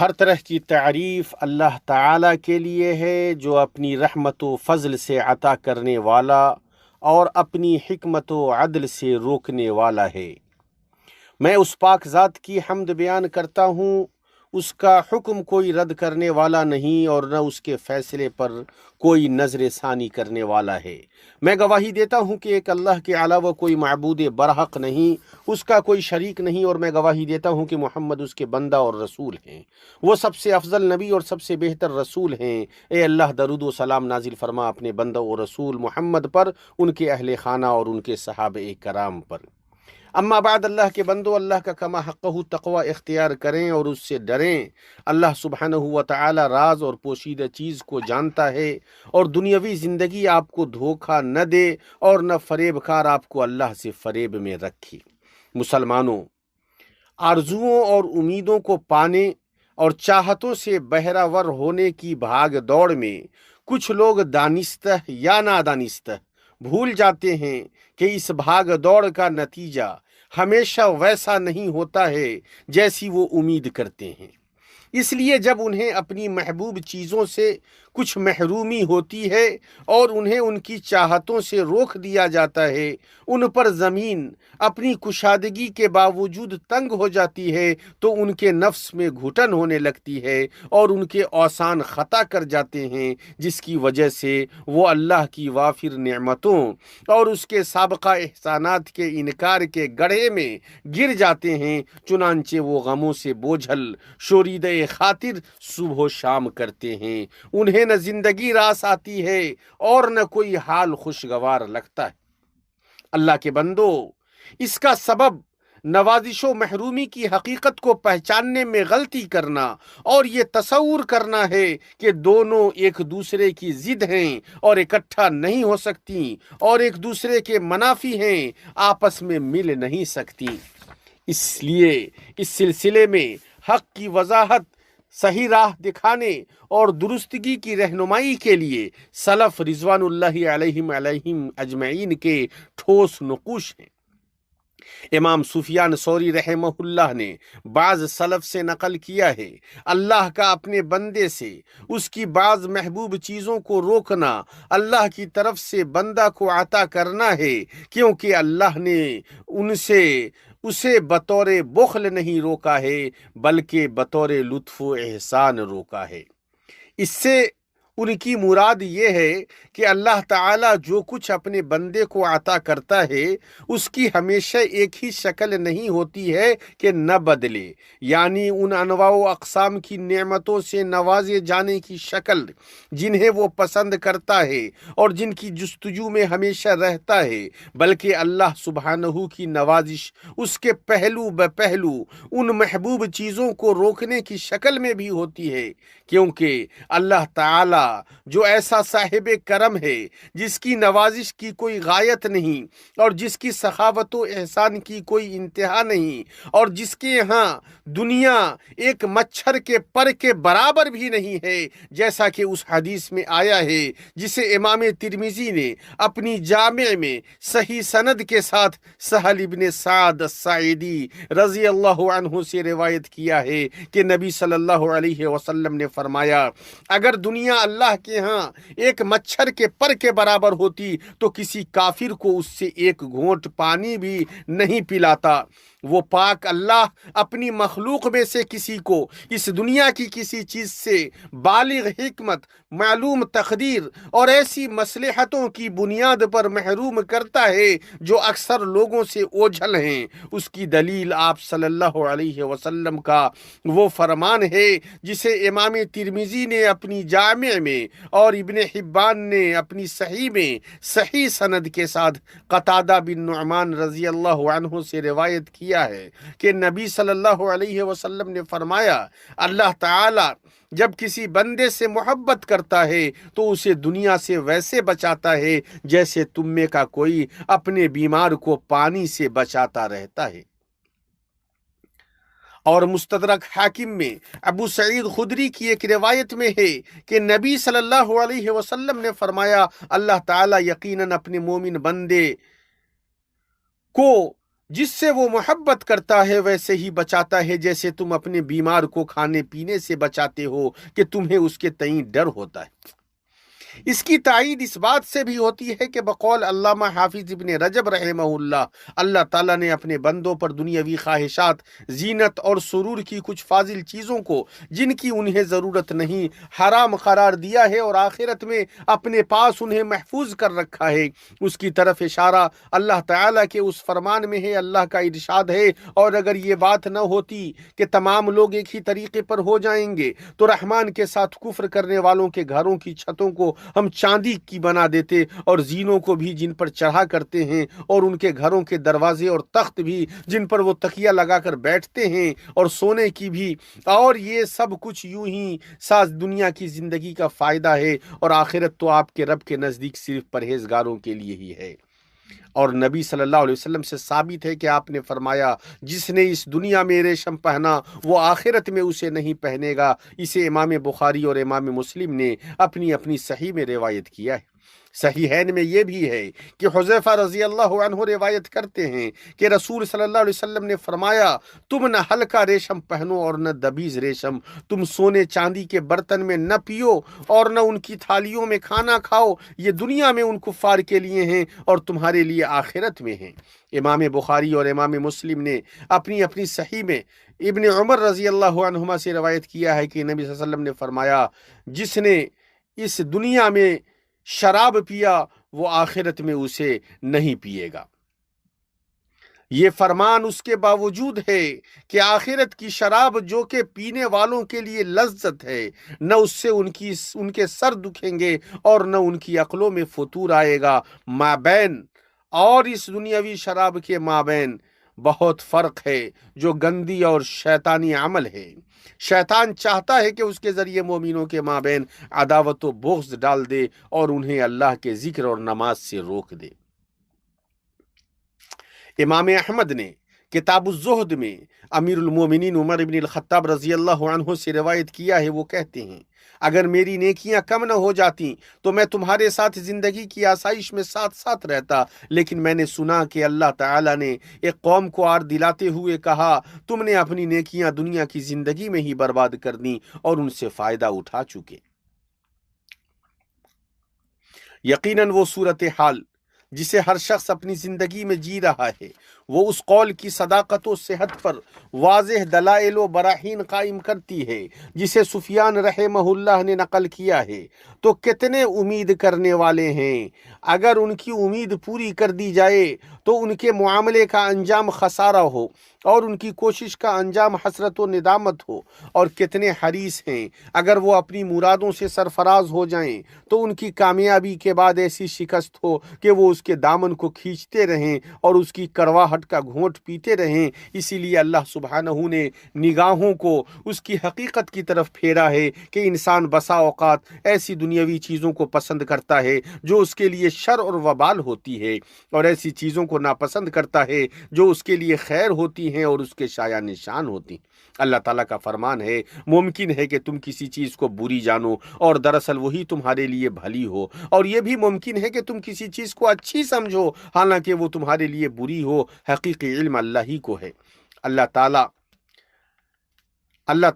ہر طرح کی تعریف اللہ تعالیٰ کے لیے ہے جو اپنی رحمت و فضل سے عطا کرنے والا اور اپنی حکمت و عدل سے روکنے والا ہے۔ میں اس پاک ذات کی حمد بیان کرتا ہوں، اس کا حکم کوئی رد کرنے والا نہیں اور نہ اس کے فیصلے پر کوئی نظر ثانی کرنے والا ہے۔ میں گواہی دیتا ہوں کہ ایک اللہ کے علاوہ کوئی معبود برحق نہیں، اس کا کوئی شریک نہیں، اور میں گواہی دیتا ہوں کہ محمد اس کے بندہ اور رسول ہیں۔ وہ سب سے افضل نبی اور سب سے بہتر رسول ہیں۔ اے اللہ، درود و سلام نازل فرما اپنے بندہ و رسول محمد پر، ان کے اہل خانہ اور ان کے صحابہ کرام پر۔ اما بعد، اللہ کے بندو، اللہ کا کما حقہ تقوی اختیار کریں اور اس سے ڈریں۔ اللہ سبحانہ و تعالی راز اور پوشیدہ چیز کو جانتا ہے، اور دنیاوی زندگی آپ کو دھوکہ نہ دے اور نہ فریب کار آپ کو اللہ سے فریب میں رکھے۔ مسلمانوں، آرزوؤں اور امیدوں کو پانے اور چاہتوں سے بہرہ ور ہونے کی بھاگ دوڑ میں کچھ لوگ دانستہ یا نادانستہ بھول جاتے ہیں کہ اس بھاگ دوڑ کا نتیجہ ہمیشہ ویسا نہیں ہوتا ہے جیسی وہ امید کرتے ہیں۔ اس لیے جب انہیں اپنی محبوب چیزوں سے کچھ محرومی ہوتی ہے اور انہیں ان کی چاہتوں سے روک دیا جاتا ہے، ان پر زمین اپنی کشادگی کے باوجود تنگ ہو جاتی ہے، تو ان کے نفس میں گھٹن ہونے لگتی ہے اور ان کے اوسان خطا کر جاتے ہیں، جس کی وجہ سے وہ اللہ کی وافر نعمتوں اور اس کے سابقہ احسانات کے انکار کے گڑھے میں گر جاتے ہیں۔ چنانچہ وہ غموں سے بوجھل شوریدہ خاطر صبح و شام کرتے ہیں۔ انہیں نہ زندگی راس آتی ہے اور نہ کوئی حال خوشگوار لگتا ہے۔ اللہ کے بندو، اس کا سبب نوازش و محرومی کی حقیقت کو پہچاننے میں غلطی کرنا اور یہ تصور کرنا ہے کہ دونوں ایک دوسرے کی ضد ہیں اور اکٹھا نہیں ہو سکتی اور ایک دوسرے کے منافی ہیں، آپس میں مل نہیں سکتی۔ اس لیے اس سلسلے میں حق کی وضاحت، صحیح راہ دکھانے اور درستگی کی رہنمائی کے لیے سلف رضوان اللہ علیہم اجمعین کے ٹھوس نقوش ہیں۔ امام سفیان ثوری رحمہ اللہ نے بعض سلف سے نقل کیا ہے، اللہ کا اپنے بندے سے اس کی بعض محبوب چیزوں کو روکنا اللہ کی طرف سے بندہ کو عطا کرنا ہے، کیونکہ اللہ نے اسے بطور بخل نہیں روکا ہے بلکہ بطور لطف و احسان روکا ہے۔ اس سے ان کی مراد یہ ہے کہ اللہ تعالیٰ جو کچھ اپنے بندے کو عطا کرتا ہے اس کی ہمیشہ ایک ہی شکل نہیں ہوتی ہے کہ نہ بدلے، یعنی ان انواع و اقسام کی نعمتوں سے نوازے جانے کی شکل جنہیں وہ پسند کرتا ہے اور جن کی جستجو میں ہمیشہ رہتا ہے، بلکہ اللہ سبحانہ کی نوازش اس کے پہلو بپہلو ان محبوب چیزوں کو روکنے کی شکل میں بھی ہوتی ہے، کیونکہ اللہ تعالیٰ جو ایسا صاحب کرم ہے، جس کی نوازش کی کوئی غایت نہیں اور جس کی سخاوت و احسان کی کوئی انتہا نہیں، اور جس کے یہاں دنیا ایک مچھر کے پر کے برابر بھی نہیں ہے، جیسا کہ اس حدیث میں آیا ہے جسے امام ترمذی نے اپنی جامع میں صحیح سند کے ساتھ سہل ابن سعد الساعدی رضی اللہ عنہ سے روایت کیا ہے کہ نبی صلی اللہ علیہ وسلم نے فرمایا، اگر دنیا اللہ کے ہاں ایک مچھر کے پر کے برابر ہوتی تو کسی کافر کو اس سے ایک گھونٹ پانی بھی نہیں پلاتا۔ وہ پاک اللہ اپنی مخلوق میں سے کسی کو اس دنیا کی کسی چیز سے بالغ حکمت، معلوم تقدیر اور ایسی مصلحتوں کی بنیاد پر محروم کرتا ہے جو اکثر لوگوں سے اوجھل ہیں۔ اس کی دلیل آپ صلی اللہ علیہ وسلم کا وہ فرمان ہے جسے امام ترمذی نے اپنی جامع میں اور ابن حبان نے اپنی صحیح میں صحیح سند کے ساتھ قتادہ بن نعمان رضی اللہ عنہ سے روایت کیا ہے کہ نبی صلی اللہ علیہ وسلم نے فرمایا، اللہ تعالی جب کسی بندے سے محبت کرتا ہے تو اسے دنیا سے ویسے بچاتا ہے جیسے تم میں کا کوئی اپنے بیمار کو پانی سے بچاتا رہتا ہے۔ اور مستدرک حاکم میں ابو سعید خدری کی ایک روایت میں ہے کہ نبی صلی اللہ علیہ وسلم نے فرمایا، اللہ تعالیٰ یقیناً اپنے مومن بندے کو جس سے وہ محبت کرتا ہے ویسے ہی بچاتا ہے جیسے تم اپنے بیمار کو کھانے پینے سے بچاتے ہو کہ تمہیں اس کے تئیں ڈر ہوتا ہے۔ اس کی تائید اس بات سے بھی ہوتی ہے کہ بقول علامہ حافظ ابن رجب رحمہ اللہ، اللہ تعالیٰ نے اپنے بندوں پر دنیاوی خواہشات، زینت اور سرور کی کچھ فاضل چیزوں کو جن کی انہیں ضرورت نہیں حرام قرار دیا ہے اور آخرت میں اپنے پاس انہیں محفوظ کر رکھا ہے۔ اس کی طرف اشارہ اللہ تعالیٰ کے اس فرمان میں ہے، اللہ کا ارشاد ہے، اور اگر یہ بات نہ ہوتی کہ تمام لوگ ایک ہی طریقے پر ہو جائیں گے تو رحمان کے ساتھ کفر کرنے والوں کے گھروں کی چھتوں کو ہم چاندی کی بنا دیتے اور زینوں کو بھی جن پر چڑھا کرتے ہیں، اور ان کے گھروں کے دروازے اور تخت بھی جن پر وہ تکیہ لگا کر بیٹھتے ہیں، اور سونے کی بھی، اور یہ سب کچھ یوں ہی ساز دنیا کی زندگی کا فائدہ ہے، اور آخرت تو آپ کے رب کے نزدیک صرف پرہیزگاروں کے لیے ہی ہے۔ اور نبی صلی اللہ علیہ وسلم سے ثابت ہے کہ آپ نے فرمایا، جس نے اس دنیا میں ریشم پہنا وہ آخرت میں اسے نہیں پہنے گا۔ اسے امام بخاری اور امام مسلم نے اپنی اپنی صحیح میں روایت کیا ہے۔ صحیحین میں یہ بھی ہے کہ حذیفہ رضی اللہ عنہ روایت کرتے ہیں کہ رسول صلی اللہ علیہ وسلم نے فرمایا، تم نہ ہلکا ریشم پہنو اور نہ دبیز ریشم، تم سونے چاندی کے برتن میں نہ پیو اور نہ ان کی تھالیوں میں کھانا کھاؤ، یہ دنیا میں ان کفار کے لیے ہیں اور تمہارے لیے آخرت میں ہیں۔ امام بخاری اور امام مسلم نے اپنی اپنی صحیح میں ابن عمر رضی اللہ عنہما سے روایت کیا ہے کہ نبی صلی اللہ علیہ وسلم نے فرمایا، جس نے اس دنیا میں شراب پیا وہ آخرت میں اسے نہیں پیے گا۔ یہ فرمان اس کے باوجود ہے کہ آخرت کی شراب جو کہ پینے والوں کے لیے لذت ہے، نہ اس سے ان کے سر دکھیں گے اور نہ ان کی عقلوں میں فطور آئے گا۔ مابین اور اس دنیاوی شراب کے مابین بہت فرق ہے جو گندی اور شیطانی عمل ہے۔ شیطان چاہتا ہے کہ اس کے ذریعے مومنوں کے مابین عداوت و بغض ڈال دے اور انہیں اللہ کے ذکر اور نماز سے روک دے۔ امام احمد نے کتاب الزہد میں امیر المومنین عمر بن الخطاب رضی اللہ عنہ سے روایت کیا ہے، وہ کہتے ہیں، اگر میری نیکیاں کم نہ ہو جاتی تو میں تمہارے ساتھ زندگی کی آسائش میں ساتھ ساتھ رہتا، لیکن میں نے سنا کہ اللہ تعالیٰ نے ایک قوم کو آر دلاتے ہوئے کہا، تم نے اپنی نیکیاں دنیا کی زندگی میں ہی برباد کر دیں اور ان سے فائدہ اٹھا چکے۔ یقیناً وہ صورتحال جسے ہر شخص اپنی زندگی میں جی رہا ہے، وہ اس قول کی صداقت و صحت پر واضح دلائل و براہین قائم کرتی ہے جسے سفیان رحمہ اللہ نے نقل کیا ہے۔ تو کتنے امید کرنے والے ہیں، اگر ان کی امید پوری کر دی جائے تو ان کے معاملے کا انجام خسارہ ہو اور ان کی کوشش کا انجام حسرت و ندامت ہو، اور کتنے حریص ہیں اگر وہ اپنی مرادوں سے سرفراز ہو جائیں تو ان کی کامیابی کے بعد ایسی شکست ہو کہ وہ اس کے دامن کو کھینچتے رہیں اور اس کی کڑواہٹ کا گھونٹ پیتے رہیں۔ اسی لیے اللہ سبحانہ نے نگاہوں کو اس کی حقیقت کی طرف پھیرا ہے کہ انسان بسا اوقات ایسی دنیاوی چیزوں کو پسند کرتا ہے جو اس کے لیے شر اور وبال ہوتی ہے، اور ایسی چیزوں کو ناپسند کرتا ہے جو اس کے لیے خیر ہوتی ہیں اور اس کے شایع نشان ہوتی ہیں۔ اللہ تعالیٰ کا فرمان ہے، ممکن ہے کہ تم کسی چیز کو بری جانو اور دراصل وہی تمہارے لیے بھلی ہو، اور یہ بھی ممکن ہے کہ تم کسی چیز کو اچھی سمجھو حالانکہ وہ تمہارے لیے بری ہو۔ حقیقی علم اللہ ہی کو ہے۔ اللہ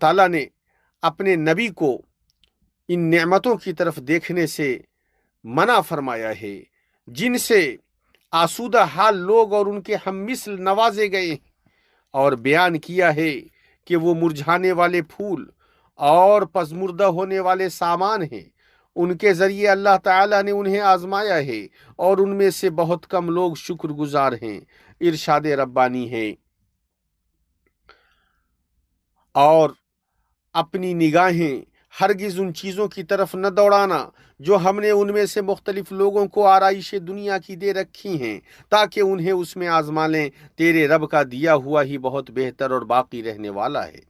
تعالیٰ نے اپنے نبی کو ان نعمتوں کی طرف دیکھنے سے منع فرمایا ہے جن سے آسودہ حال لوگ اور ان کے ہم مثل نوازے گئے ہیں، اور بیان کیا ہے کہ وہ مرجھانے والے پھول اور پژمردہ ہونے والے سامان ہیں۔ ان کے ذریعے اللہ تعالیٰ نے انہیں آزمایا ہے اور ان میں سے بہت کم لوگ شکر گزار ہیں۔ ارشاد ربانی ہے، اور اپنی نگاہیں ہرگز ان چیزوں کی طرف نہ دوڑانا جو ہم نے ان میں سے مختلف لوگوں کو آرائش دنیا کی دے رکھی ہیں تاکہ انہیں اس میں آزما لیں، تیرے رب کا دیا ہوا ہی بہت بہتر اور باقی رہنے والا ہے۔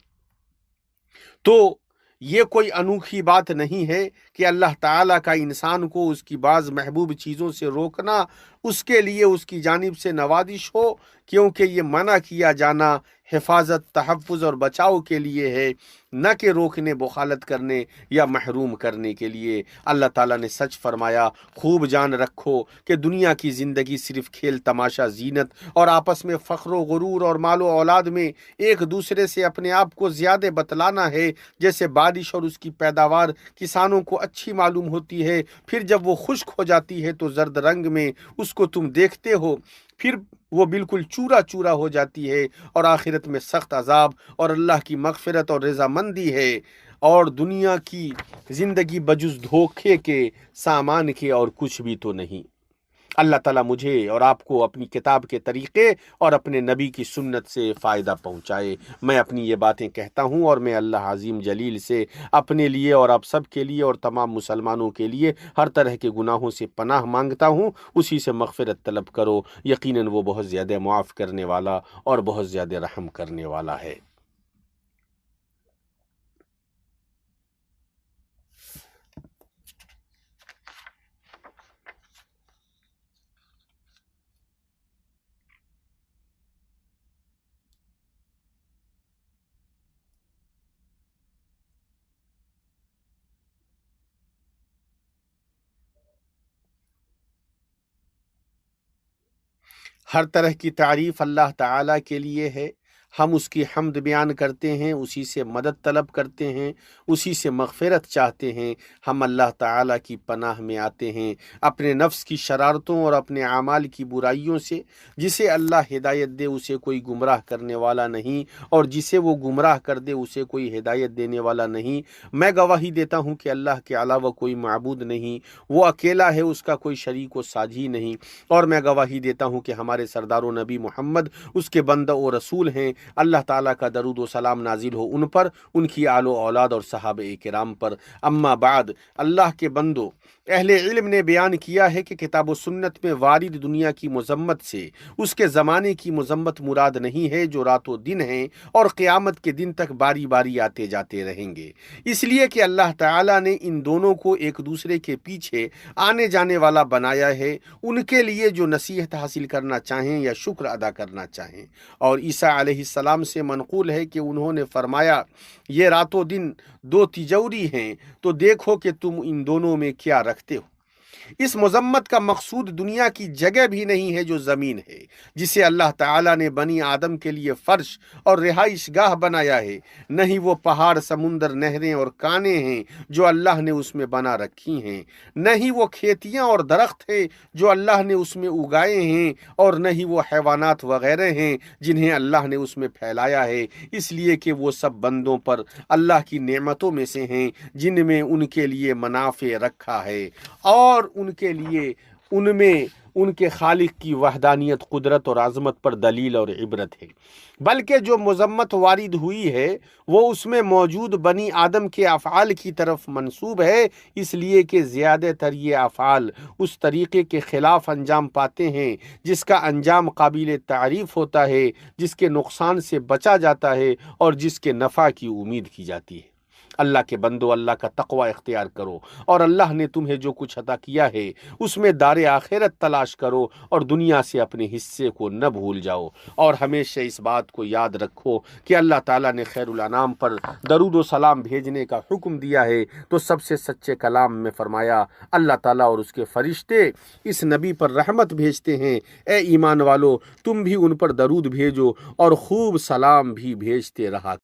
تو یہ کوئی انوکھی بات نہیں ہے کہ اللہ تعالیٰ کا انسان کو اس کی بعض محبوب چیزوں سے روکنا اس کے لیے اس کی جانب سے نوازش ہو، کیونکہ یہ منع کیا جانا حفاظت، تحفظ اور بچاؤ کے لیے ہے، نہ کہ روکنے، بخالت کرنے یا محروم کرنے کے لیے۔ اللہ تعالیٰ نے سچ فرمایا، خوب جان رکھو کہ دنیا کی زندگی صرف کھیل تماشا، زینت اور آپس میں فخر و غرور اور مال و اولاد میں ایک دوسرے سے اپنے آپ کو زیادہ بتلانا ہے۔ جیسے بارش اور اس کی پیداوار کسانوں کو اچھی معلوم ہوتی ہے، پھر جب وہ خشک ہو جاتی ہے تو زرد رنگ میں اس کو تم دیکھتے ہو، پھر وہ بالکل چورا چورا ہو جاتی ہے، اور آخرت میں سخت عذاب اور اللہ کی مغفرت اور رضامندی ہے، اور دنیا کی زندگی بجز دھوکے کے، سامان کے اور کچھ بھی تو نہیں۔ اللہ تعالیٰ مجھے اور آپ کو اپنی کتاب کے طریقے اور اپنے نبی کی سنت سے فائدہ پہنچائے۔ میں اپنی یہ باتیں کہتا ہوں اور میں اللہ عظیم جلیل سے اپنے لیے اور آپ سب کے لیے اور تمام مسلمانوں کے لیے ہر طرح کے گناہوں سے پناہ مانگتا ہوں۔ اسی سے مغفرت طلب کرو، یقیناً وہ بہت زیادہ معاف کرنے والا اور بہت زیادہ رحم کرنے والا ہے۔ ہر طرح کی تعریف اللہ تعالیٰ کے لیے ہے، ہم اس کی حمد بیان کرتے ہیں، اسی سے مدد طلب کرتے ہیں، اسی سے مغفرت چاہتے ہیں۔ ہم اللہ تعالیٰ کی پناہ میں آتے ہیں اپنے نفس کی شرارتوں اور اپنے اعمال کی برائیوں سے۔ جسے اللہ ہدایت دے اسے کوئی گمراہ کرنے والا نہیں، اور جسے وہ گمراہ کر دے اسے کوئی ہدایت دینے والا نہیں۔ میں گواہی دیتا ہوں کہ اللہ کے علاوہ کوئی معبود نہیں، وہ اکیلا ہے، اس کا کوئی شریک و ساجی نہیں، اور میں گواہی دیتا ہوں کہ ہمارے سردار و نبی محمد اس کے بندہ و رسول ہیں۔ اللہ تعالیٰ کا درود و سلام نازل ہو ان پر، ان کی آل و اولاد اور صحابہ کرام پر۔ اما بعد، اللہ کے بندو، اہل علم نے بیان کیا ہے کہ کتاب و سنت میں وارد دنیا کی مذمت سے اس کے زمانے کی مذمت مراد نہیں ہے، جو رات و دن ہیں اور قیامت کے دن تک باری باری آتے جاتے رہیں گے، اس لیے کہ اللہ تعالیٰ نے ان دونوں کو ایک دوسرے کے پیچھے آنے جانے والا بنایا ہے، ان کے لیے جو نصیحت حاصل کرنا چاہیں یا شکر ادا کرنا چاہیں۔ اور عیسیٰ علیہ السلام سے منقول ہے کہ انہوں نے فرمایا، یہ رات و دن دو تجوری ہیں، تو دیکھو کہ تم ان دونوں میں کیا رکھتے ہو۔ اس مذمت کا مقصود دنیا کی جگہ بھی نہیں ہے جو زمین ہے، جسے اللہ تعالیٰ نے بنی آدم کے لیے فرش اور رہائش گاہ بنایا ہے، نہ ہی وہ پہاڑ، سمندر، نہریں اور کانیں ہیں جو اللہ نے اس میں بنا رکھی ہیں، نہ ہی وہ کھیتیاں اور درخت ہیں جو اللہ نے اس میں اگائے ہیں، اور نہ ہی وہ حیوانات وغیرہ ہیں جنہیں اللہ نے اس میں پھیلایا ہے، اس لیے کہ وہ سب بندوں پر اللہ کی نعمتوں میں سے ہیں جن میں ان کے لیے منافع رکھا ہے، اور ان کے لیے ان میں ان کے خالق کی وحدانیت، قدرت اور عظمت پر دلیل اور عبرت ہے۔ بلکہ جو مذمت وارد ہوئی ہے وہ اس میں موجود بنی آدم کے افعال کی طرف منسوب ہے، اس لیے کہ زیادہ تر یہ افعال اس طریقے کے خلاف انجام پاتے ہیں جس کا انجام قابل تعریف ہوتا ہے، جس کے نقصان سے بچا جاتا ہے اور جس کے نفع کی امید کی جاتی ہے۔ اللہ کے بندو، اللہ کا تقوی اختیار کرو، اور اللہ نے تمہیں جو کچھ عطا کیا ہے اس میں دار آخرت تلاش کرو، اور دنیا سے اپنے حصے کو نہ بھول جاؤ۔ اور ہمیشہ اس بات کو یاد رکھو کہ اللہ تعالیٰ نے خیر الانام پر درود و سلام بھیجنے کا حکم دیا ہے تو سب سے سچے کلام میں فرمایا، اللہ تعالیٰ اور اس کے فرشتے اس نبی پر رحمت بھیجتے ہیں، اے ایمان والو تم بھی ان پر درود بھیجو اور خوب سلام بھی بھیجتے رہا۔